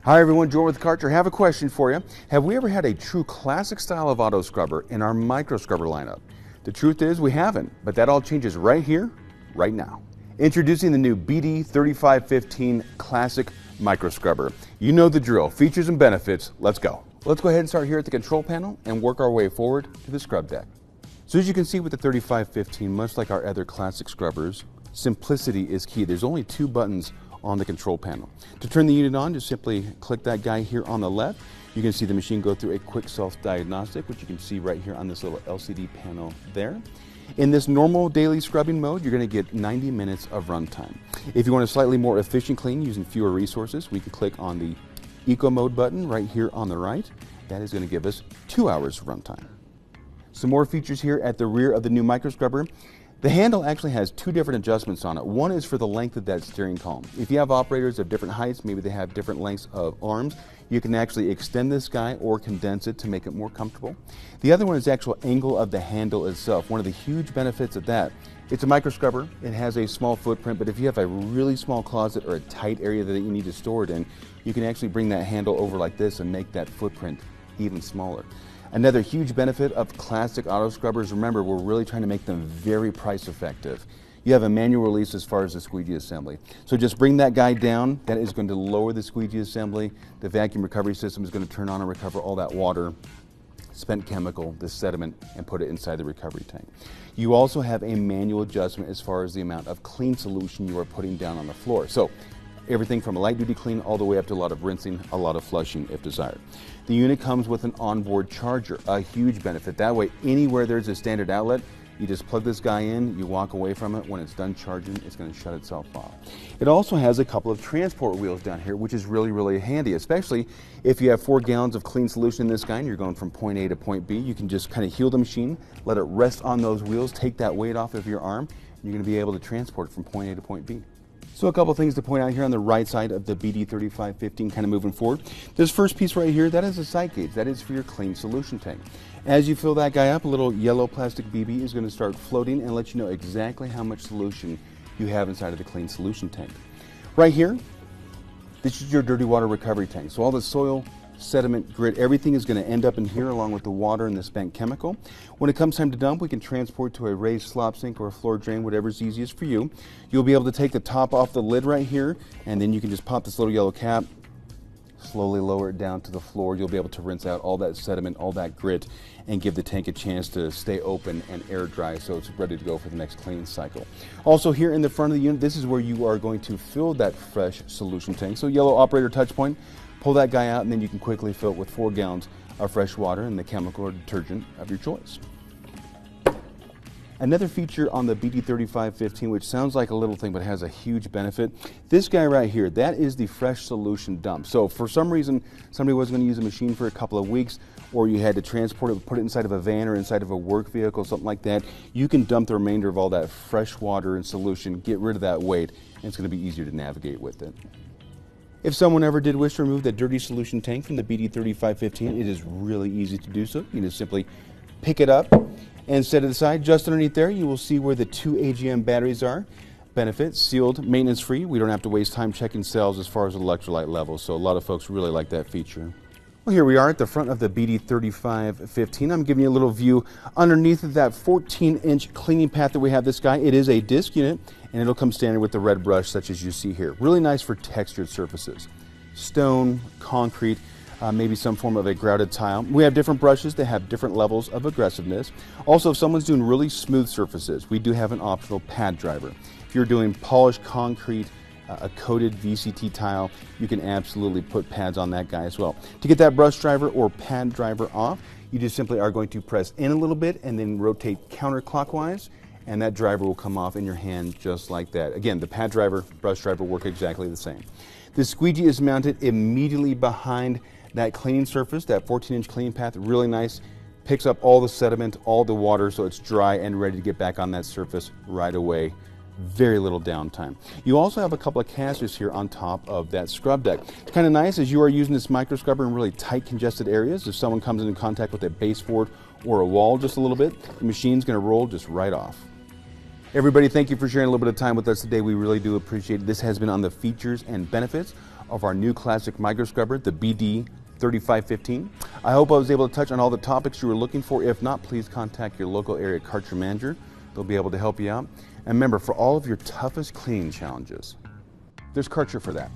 Hi everyone, Jordan with Karcher. Have a question for you. Have we ever had a true classic style of auto scrubber in our micro scrubber lineup? The truth is we haven't, but that all changes right here, right now. Introducing the new BD 3515 Classic Micro Scrubber. You know the drill, features and benefits, let's go. Let's go ahead and start here at the control panel and work our way forward to the scrub deck. So as you can see with the 3515, much like our other classic scrubbers, simplicity is key. There's only two buttons on the control panel. To turn the unit on, just simply click that guy here on the left. You can see the machine go through a quick self-diagnostic, which you can see right here on this little LCD panel there. In this normal daily scrubbing mode, you're going to get 90 minutes of runtime. If you want a slightly more efficient clean using fewer resources, we can click on the Eco Mode button right here on the right. That is going to give us 2 hours runtime. Some more features here at the rear of the new micro scrubber. The handle actually has two different adjustments on it. One is for the length of that steering column. If you have operators of different heights, maybe they have different lengths of arms, you can actually extend this guy or condense it to make it more comfortable. The other one is the actual angle of the handle itself. One of the huge benefits of that, it's a micro scrubber, it has a small footprint, but if you have a really small closet or a tight area that you need to store it in, you can actually bring that handle over like this and make that footprint even smaller. Another huge benefit of classic auto scrubbers, remember, we're really trying to make them very price effective. You have a manual release as far as the squeegee assembly. So just bring that guy down. That is going to lower the squeegee assembly. The vacuum recovery system is going to turn on and recover all that water, spent chemical, the sediment, and put it inside the recovery tank. You also have a manual adjustment as far as the amount of clean solution you are putting down on the floor. So everything from a light duty clean all the way up to a lot of rinsing, a lot of flushing if desired. The unit comes with an onboard charger, a huge benefit. That way, anywhere there's a standard outlet, you just plug this guy in, you walk away from it. When it's done charging, it's going to shut itself off. It also has a couple of transport wheels down here, which is really, really handy, especially if you have 4 gallons of clean solution in this guy and you're going from point A to point B. You can just kind of heel the machine, let it rest on those wheels, take that weight off of your arm, and you're going to be able to transport it from point A to point B. So a couple things to point out here on the right side of the BD 3515, kind of moving forward. This first piece right here, that is a sight gauge. That is for your clean solution tank. As you fill that guy up, a little yellow plastic BB is going to start floating and let you know exactly how much solution you have inside of the clean solution tank. Right here, this is your dirty water recovery tank. So all the soil, sediment, grit, everything is going to end up in here along with the water and the spent chemical. When it comes time to dump, we can transport to a raised slop sink or a floor drain, whatever's easiest for you. You'll be able to take the top off the lid right here, and then you can just pop this little yellow cap, slowly lower it down to the floor. You'll be able to rinse out all that sediment, all that grit, and give the tank a chance to stay open and air dry so it's ready to go for the next clean cycle. Also here in the front of the unit, this is where you are going to fill that fresh solution tank. So yellow operator touch point, pull that guy out, and then you can quickly fill it with 4 gallons of fresh water and the chemical or detergent of your choice. Another feature on the BD 3515, which sounds like a little thing but has a huge benefit, this guy right here, that is the fresh solution dump. So for some reason, somebody wasn't going to use a machine for a couple of weeks, or you had to transport it, put it inside of a van or inside of a work vehicle, something like that, you can dump the remainder of all that fresh water and solution, get rid of that weight, and it's going to be easier to navigate with it. If someone ever did wish to remove that dirty solution tank from the BD 3515, it is really easy to do so. You can just simply pick it up and set it aside. Just underneath there, you will see where the 2 AGM batteries are. Benefit, sealed, maintenance free. We don't have to waste time checking cells as far as electrolyte levels, so a lot of folks really like that feature. Well, here we are at the front of the BD 3515. I'm giving you a little view underneath of that 14-inch cleaning path that we have this guy. It is a disc unit, and it'll come standard with the red brush such as you see here. Really nice for textured surfaces. Stone, concrete, maybe some form of a grouted tile. We have different brushes that have different levels of aggressiveness. Also, if someone's doing really smooth surfaces, we do have an optional pad driver. If you're doing polished concrete, a coated VCT tile, you can absolutely put pads on that guy as well. To get that brush driver or pad driver off, you just simply are going to press in a little bit and then rotate counterclockwise, and that driver will come off in your hand just like that. Again, the pad driver, brush driver work exactly the same. The squeegee is mounted immediately behind that cleaning surface, that 14-inch cleaning path, really nice. Picks up all the sediment, all the water, so it's dry and ready to get back on that surface right away. Very little downtime. You also have a couple of casters here on top of that scrub deck. It's kind of nice as you are using this micro scrubber in really tight congested areas. If someone comes into contact with a baseboard or a wall just a little bit, the machine's going to roll just right off. Everybody, thank you for sharing a little bit of time with us today. We really do appreciate it. This has been on the features and benefits of our new classic micro scrubber, the BD 3515. I hope I was able to touch on all the topics you were looking for. If not, please contact your local area Karcher manager. They'll be able to help you out. And remember, for all of your toughest cleaning challenges, there's Karcher for that.